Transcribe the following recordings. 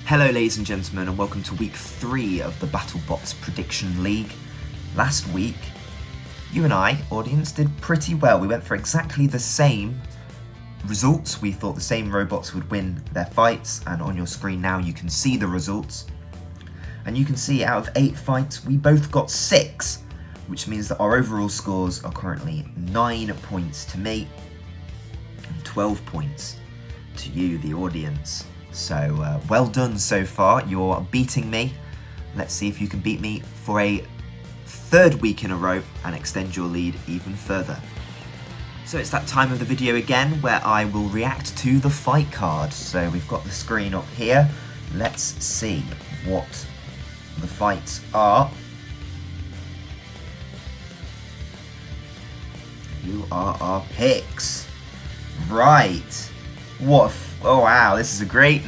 Hello ladies and gentlemen, and welcome to week 3 of the BattleBots Prediction League. Last week, you and I, audience, did pretty well. We went for exactly the same results. We thought the same robots would win their fights, and on your screen now you can see the results. And you can see out of 8 fights, we both got 6, which means that our overall scores are currently 9 points to me and 12 points to you, the audience. So well done so far. You're beating me. Let's see if you can beat me for a 3rd week in a row and extend your lead even further. So it's that time of the video again where I will react to the fight card. So we've got the screen up here. Let's see what the fights are. Who are our picks? Right. What? Oh wow! This is a great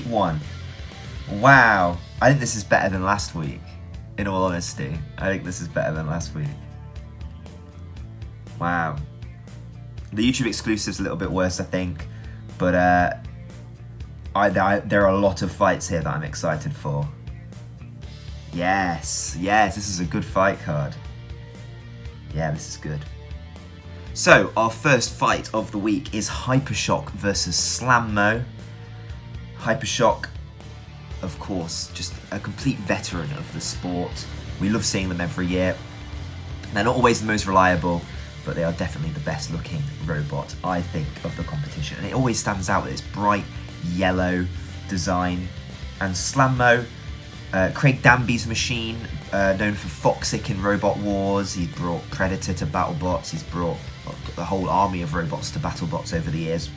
one. Wow! I think this is better than last week. In all honesty, I think this is better than last week. Wow. The YouTube exclusive's a little bit worse, I think, but there are a lot of fights here that I'm excited for. Yes, this is a good fight card. Yeah, this is good. So, our first fight of the week is Hypershock versus Slammo. Hypershock, of course, just a complete veteran of the sport. We love seeing them every year. They're not always the most reliable, but they are definitely the best looking robot, I think, of the competition. And it always stands out with its bright yellow design. And Slammo, Craig Danby's machine, known for Foxic in Robot Wars. He brought Predator to BattleBots. He's brought the whole army of robots to BattleBots over the years.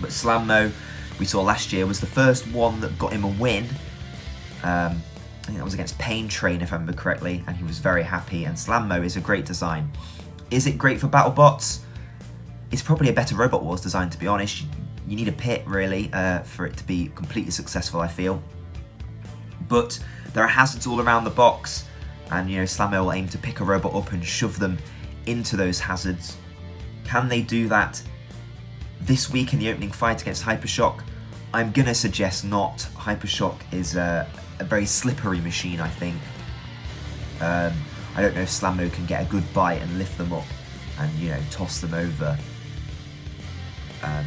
But Slammo, we saw last year, was the first one that got him a win. I think that was against Pain Train, if I remember correctly, and he was very happy. And Slammo is a great design. Is it great for BattleBots? It's probably a better Robot Wars design, to be honest. You need a pit, really, for it to be completely successful, I feel. But there are hazards all around the box, and Slammo will aim to pick a robot up and shove them into those hazards. Can they do that this week in the opening fight against Hypershock? I'm gonna suggest not. Hypershock is a very slippery machine, I think. I don't know if Slammo can get a good bite and lift them up and toss them over.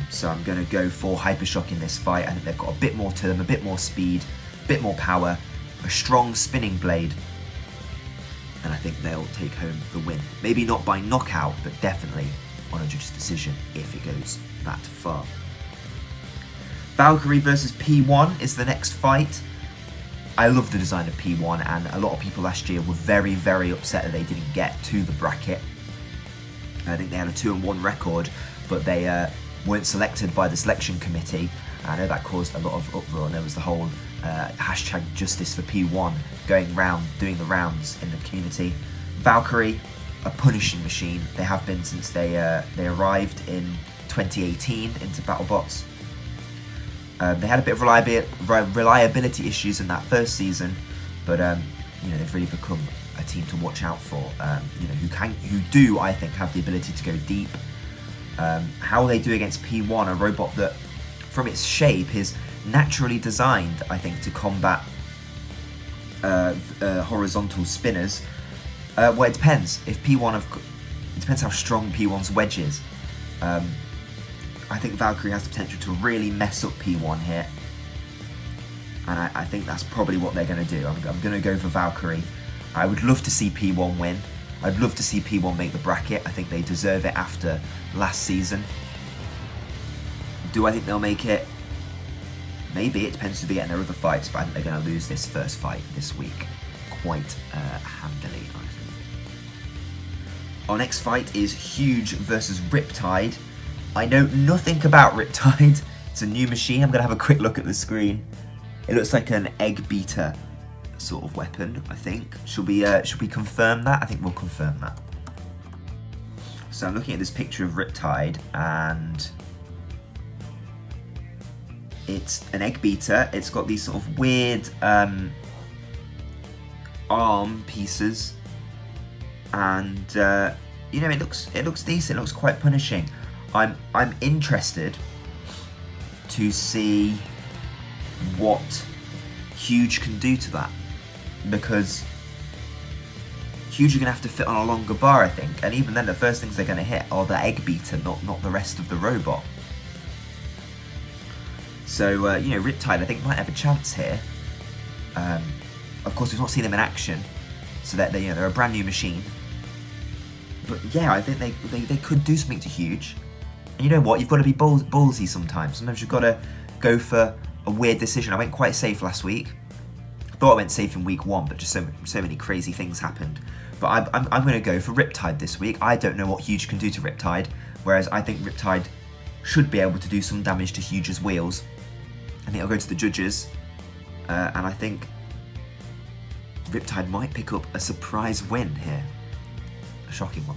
So I'm gonna go for Hypershock in this fight. I think they've got a bit more to them, a bit more speed, a bit more power, a strong spinning blade, and I think they'll take home the win. Maybe not by knockout, but definitely on a judge's decision if it goes that far. Valkyrie versus P1 is the next fight. I love the design of P1, and a lot of people last year were very, very upset that they didn't get to the bracket. I think they had a 2-1 record, but they weren't selected by the selection committee. I know that caused a lot of uproar, and there was the whole hashtag justice for P1 going round, doing the rounds in the community. Valkyrie, a punishing machine. They have been since they arrived in 2018 into BattleBots. They had a bit of reliability issues in that first season, but they've really become a team to watch out for. Who do, I think, have the ability to go deep. How will they do against P1, a robot that, from its shape, is naturally designed, I think, to combat horizontal spinners? Well, it depends. If P1, it depends how strong P1's wedge is. I think Valkyrie has the potential to really mess up P1 here, and I think that's probably what they're going to do. I'm going to go for Valkyrie. I would love to see P1 win. I'd love to see P1 make the bracket. I think they deserve it after last season. Do I think they'll make it? Maybe. It depends who they get in their other fights, but I think they're going to lose this first fight this week quite handily, I think. Our next fight is Huge versus Riptide. I know nothing about Riptide. It's a new machine. I'm going to have a quick look at the screen. It looks like an egg beater sort of weapon, I think. Should we confirm that? I think we'll confirm that. So I'm looking at this picture of Riptide, and it's an egg beater. It's got these sort of weird arm pieces, and it looks decent. It looks quite punishing. I'm interested to see what Huge can do to that, because Huge are going to have to fit on a longer bar, I think, and even then the first things they're going to hit are the egg beater, not the rest of the robot. So, Riptide I think might have a chance here. Of course, we've not seen them in action, so that they're a brand new machine. But yeah, I think they could do something to Huge. And you know what? You've got to be ballsy sometimes. Sometimes you've got to go for a weird decision. I went quite safe last week. I thought I went safe in week 1, but just so many crazy things happened. But I'm going to go for Riptide this week. I don't know what Huge can do to Riptide, whereas I think Riptide should be able to do some damage to Huge's wheels. I think I'll go to the judges, and I think Riptide might pick up a surprise win here. A shocking one.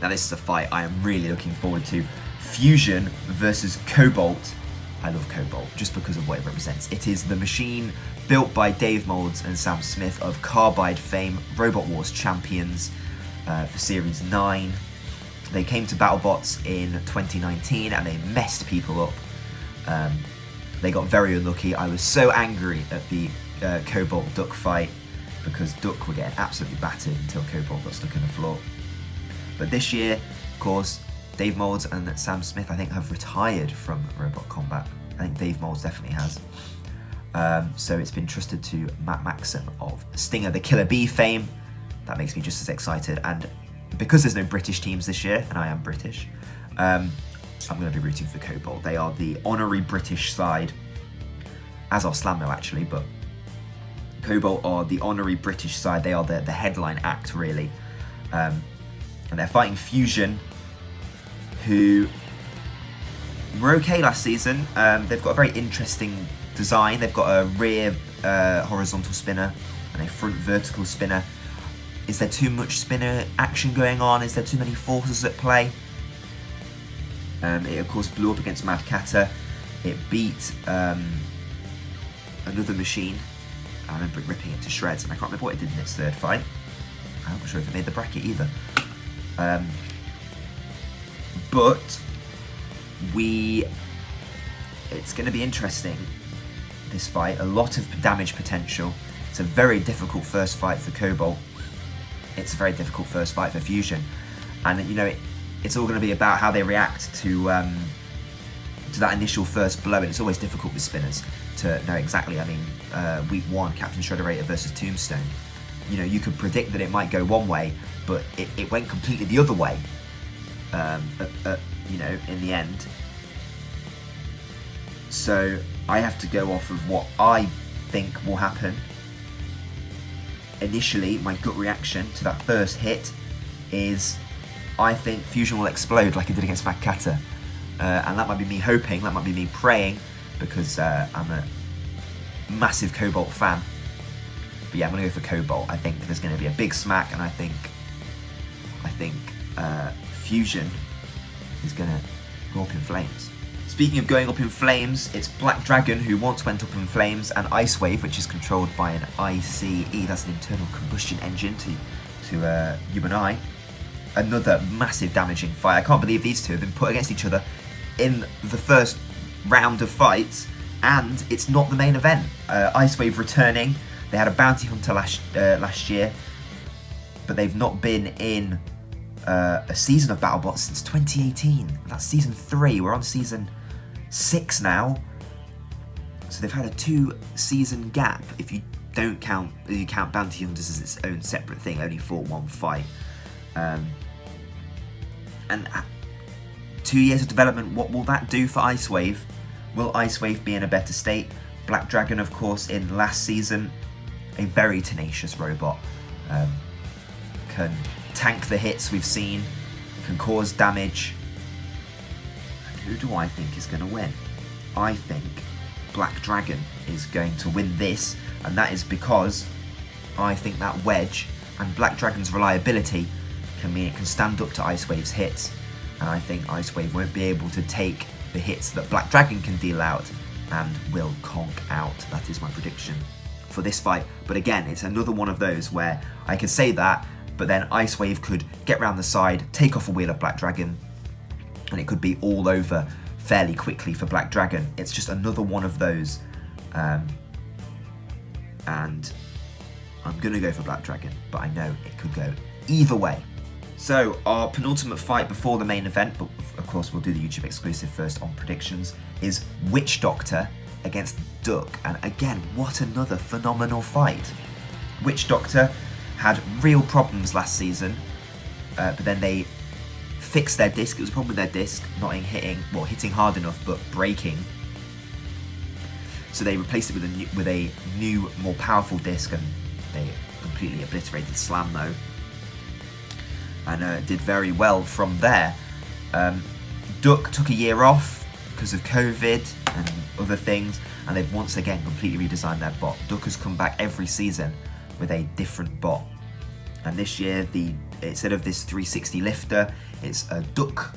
Now this is a fight I am really looking forward to. Fusion versus Cobalt. I love Cobalt just because of what it represents. It is the machine built by Dave Moulds and Sam Smith of Carbide fame, Robot Wars champions for Series 9. They came to BattleBots in 2019 and they messed people up. They got very unlucky. I was so angry at the Cobalt Duck fight because Duck were getting absolutely battered until Cobalt got stuck in the floor. But this year, of course, Dave Moulds and Sam Smith, I think, have retired from robot combat. I think Dave Moulds definitely has. So it's been trusted to Matt Maxim of Stinger the Killer Bee fame. That makes me just as excited. And because there's no British teams this year, and I am British, I'm going to be rooting for Cobalt. They are the honorary British side, as are Slammo actually, but Cobalt are the honorary British side. They are the headline act, really. And they're fighting Fusion, who were okay last season. They've got a very interesting design. They've got a rear horizontal spinner and a front vertical spinner. Is there too much spinner action going on? Is there too many forces at play? It of course blew up against Mad Catter. It beat another machine. I remember it ripping it to shreds, and I can't remember what it did in its third fight. I'm not sure if it made the bracket either. But it's going to be interesting, this fight. A lot of damage potential. It's a very difficult first fight for Cobalt. It's a very difficult first fight for Fusion. And it's all going to be about how they react to that initial first blow. And it's always difficult with spinners to know exactly. I mean, week 1, Captain Shredderator versus Tombstone. You could predict that it might go one way, but it went completely the other way. In the end. So I have to go off of what I think will happen. Initially, my gut reaction to that first hit is I think Fusion will explode like it did against Mad Catter. And that might be me hoping, that might be me praying, because I'm a massive Cobalt fan. But yeah, I'm going to go for Cobalt. I think there's going to be a big smack, and I think Fusion is going to go up in flames. Speaking of going up in flames, it's Black Dragon who once went up in flames, and Ice Wave, which is controlled by an ICE, that's an internal combustion engine to you and I. Another massive damaging fight. I can't believe these two have been put against each other in the first round of fights, and it's not the main event. Ice Wave returning. They had a bounty hunter last year, but they've not been in a season of BattleBots since 2018. That's season 3. We're on season 6 now. So they've had a 2-season gap. If you count bounty hunters as its own separate thing, only fought one fight. And 2 years of development, what will that do for Ice Wave? Will Ice Wave be in a better state? Black Dragon, of course, in last season, a very tenacious robot. Can tank the hits we've seen, can cause damage. And who do I think is going to win? I think Black Dragon is going to win this, and that is because I think that wedge and Black Dragon's reliability can mean it can stand up to Ice Wave's hits, and I think Ice Wave won't be able to take the hits that Black Dragon can deal out and will conk out. That is my prediction for this fight. But again, it's another one of those where I could say that, but then Ice Wave could get round the side, take off a wheel of Black Dragon, and it could be all over fairly quickly for Black Dragon. It's just another one of those, and I'm going to go for Black Dragon, but I know it could go either way. So our penultimate fight before the main event, but of course we'll do the YouTube exclusive first on predictions, is Witch Doctor against Duck. And again, what another phenomenal fight. Witch Doctor had real problems last season, but then they fixed their disc. It was a problem with their disc not hitting hard enough, but breaking. So they replaced it with a new, more powerful disc, and they completely obliterated Slammo, and did very well from there. Duck took a year off because of COVID and other things, and they've once again completely redesigned their bot. Duck has come back every season with a different bot, and this year, instead of this 360 lifter, it's a Duck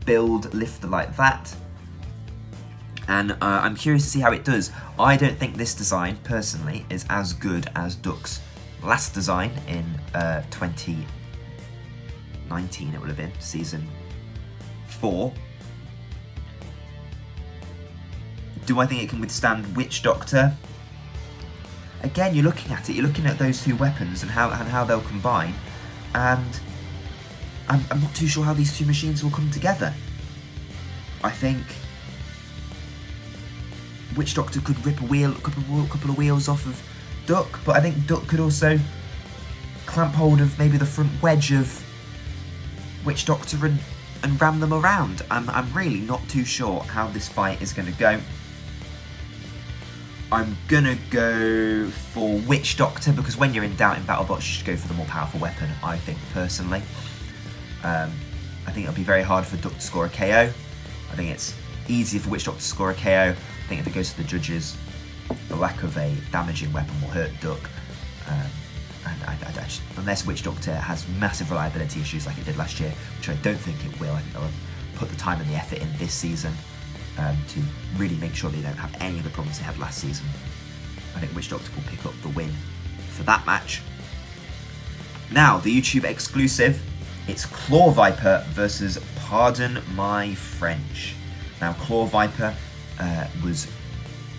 build lifter like that. And I'm curious to see how it does. I don't think this design, personally, is as good as Duck's last design in 2019, it would have been, Season 4. Do I think it can withstand Witch Doctor? Again, you're looking at those two weapons and how they'll combine, and I'm not too sure how these two machines will come together. I think Witch Doctor could rip a couple of wheels off of Duck, but I think Duck could also clamp hold of maybe the front wedge of Witch Doctor and ram them around. I'm really not too sure how this fight is going to go. I'm going to go for Witch Doctor, because when you're in doubt in BattleBots, you should go for the more powerful weapon, I think, personally. I think it'll be very hard for Duck to score a KO. I think it's easier for Witch Doctor to score a KO. I think if it goes to the judges, the lack of a damaging weapon will hurt Duck. Unless Witch Doctor has massive reliability issues like it did last year, which I don't think it will. I think they'll put the time and the effort in this season to really make sure they don't have any of the problems they had last season. I think Witch Doctor will pick up the win for that match. Now, the YouTube exclusive, it's Claw Viper versus Pardon My French. Now, Claw Viper was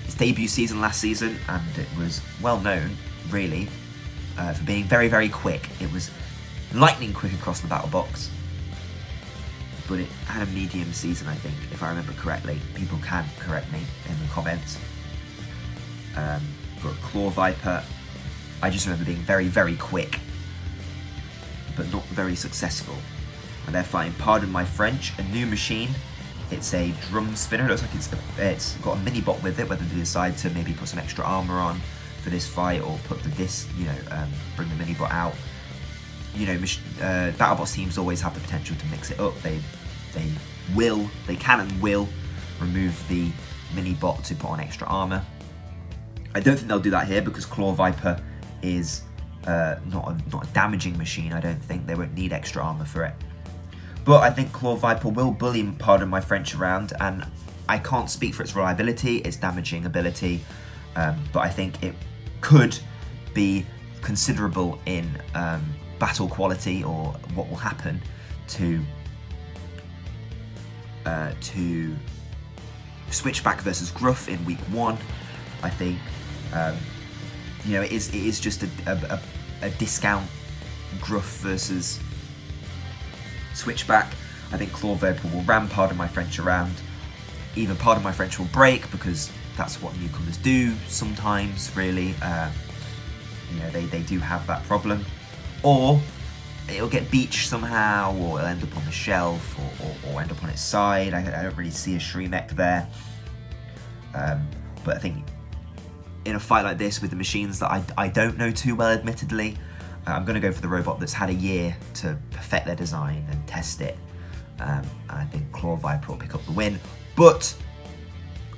his debut season last season, and it was well known, really, for being very, very quick. It was lightning quick across the battle box, but it had a medium season, I think, if I remember correctly. People can correct me in the comments. But Claw Viper, I just remember being very, very quick, but not very successful. And they're fighting Pardon My French, a new machine. It's a drum spinner. It looks like it's got a mini bot with it, whether they decide to maybe put some extra armor on for this fight, or put the disc, bring the mini bot out. BattleBots teams always have the potential to mix it up. They can and will remove the mini bot to put on extra armor. I don't think they'll do that here, because Claw Viper is not a damaging machine. I don't think they won't need extra armor for it. But I think Claw Viper will bully Pardon My French around, and I can't speak for its reliability, its damaging ability, but I think it could be considerable in battle quality, or what will happen to Switchback versus Gruff in week 1. I think it is just a discount Gruff versus Switchback. I think Claw Viper will ram Pardon My French around. Even Pardon My French will break, because that's what newcomers do sometimes, really. They do have that problem. Or it'll get beached somehow, or it'll end up on the shelf, or end up on its side. I don't really see a Shreemec there. But I think in a fight like this with the machines that I don't know too well, admittedly, I'm going to go for the robot that's had a year to perfect their design and test it. And I think Claw Viper will pick up the win. But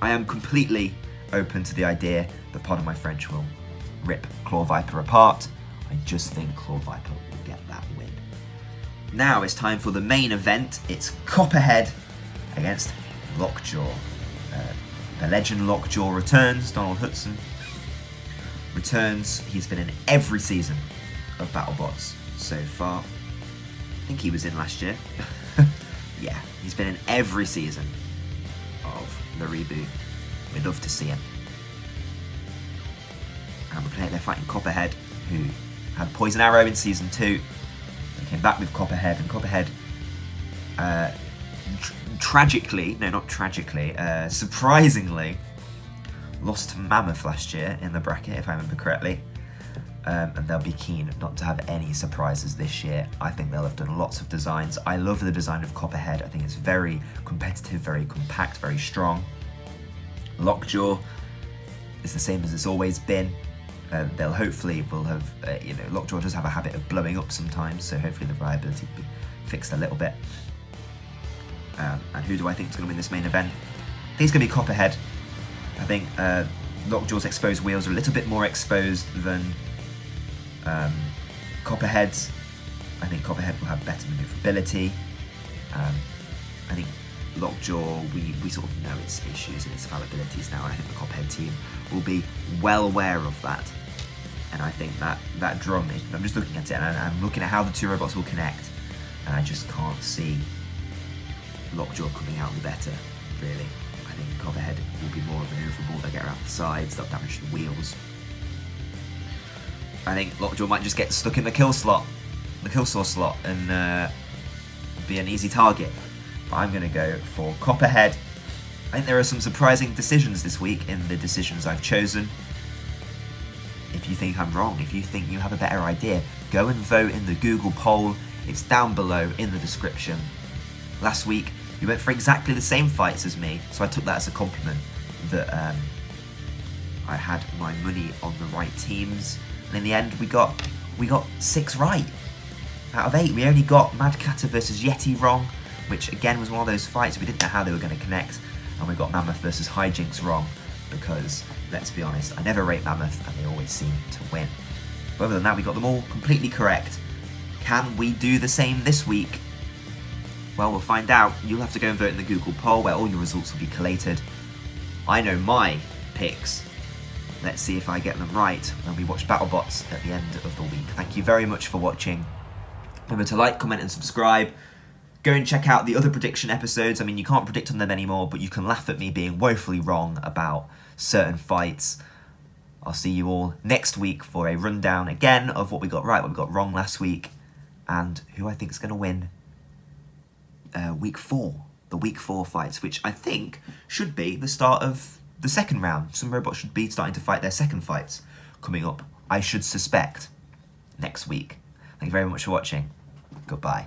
I am completely open to the idea that Pardon My French will rip Claw Viper apart. I just think Claw Viper will get that win. Now it's time for the main event. It's CopperHead against Lockjaw. The legend Lockjaw returns. Donald Hudson returns. He's been in every season of BattleBots so far. I think he was in last year. Yeah, he's been in every season. of the reboot. We'd love to see him. And they're fighting CopperHead, who had Poison Arrow in Season 2. They came back with CopperHead, and CopperHead, surprisingly, lost to Mammoth last year in the bracket, if I remember correctly. And they'll be keen not to have any surprises this year. I think they'll have done lots of designs. I love the design of CopperHead. I think it's very competitive, very compact, very strong. Lockjaw is the same as it's always been. They'll hopefully will have, Lockjaw does have a habit of blowing up sometimes, so hopefully the reliability will be fixed a little bit. And who do I think is going to win this main event? I think it's going to be CopperHead. I think Lockjaw's exposed wheels are a little bit more exposed than CopperHead's. I think CopperHead will have better maneuverability. I think Lockjaw, we sort of know its issues and its fallibilities now, and I think the CopperHead team will be well aware of that. And I think that drum, I'm just looking at it, and I'm looking at how the two robots will connect, and I just can't see Lockjaw coming out the better, really. I think CopperHead will be more maneuverable, they'll get around the sides, they'll damage the wheels. I think Lockjaw might just get stuck in the kill saw slot, and be an easy target. But I'm going to go for CopperHead. I think there are some surprising decisions this week in the decisions I've chosen. If you think I'm wrong, if you think you have a better idea, go and vote in the Google poll. It's down below in the description. Last week, you went for exactly the same fights as me, so I took that as a compliment that I had my money on the right teams. And in the end, we got 6 right out of 8. We only got Mad Catter versus Yeti wrong, which again was one of those fights we didn't know how they were going to connect. And we got Mammoth versus Hijinks wrong because, let's be honest, I never rate Mammoth and they always seem to win. But other than that, we got them all completely correct. Can we do the same this week? Well, we'll find out. You'll have to go and vote in the Google poll where all your results will be collated. I know my picks. Let's see if I get them right when we watch BattleBots at the end of the week. Thank you very much for watching. Remember to like, comment and subscribe. Go and check out the other prediction episodes. I mean, you can't predict on them anymore, but you can laugh at me being woefully wrong about certain fights. I'll see you all next week for a rundown again of what we got right, what we got wrong last week, and who I think is going to win week 4. The week 4 fights, which I think should be the start of the second round. Some robots should be starting to fight their second fights coming up, I should suspect, next week. Thank you very much for watching. Goodbye.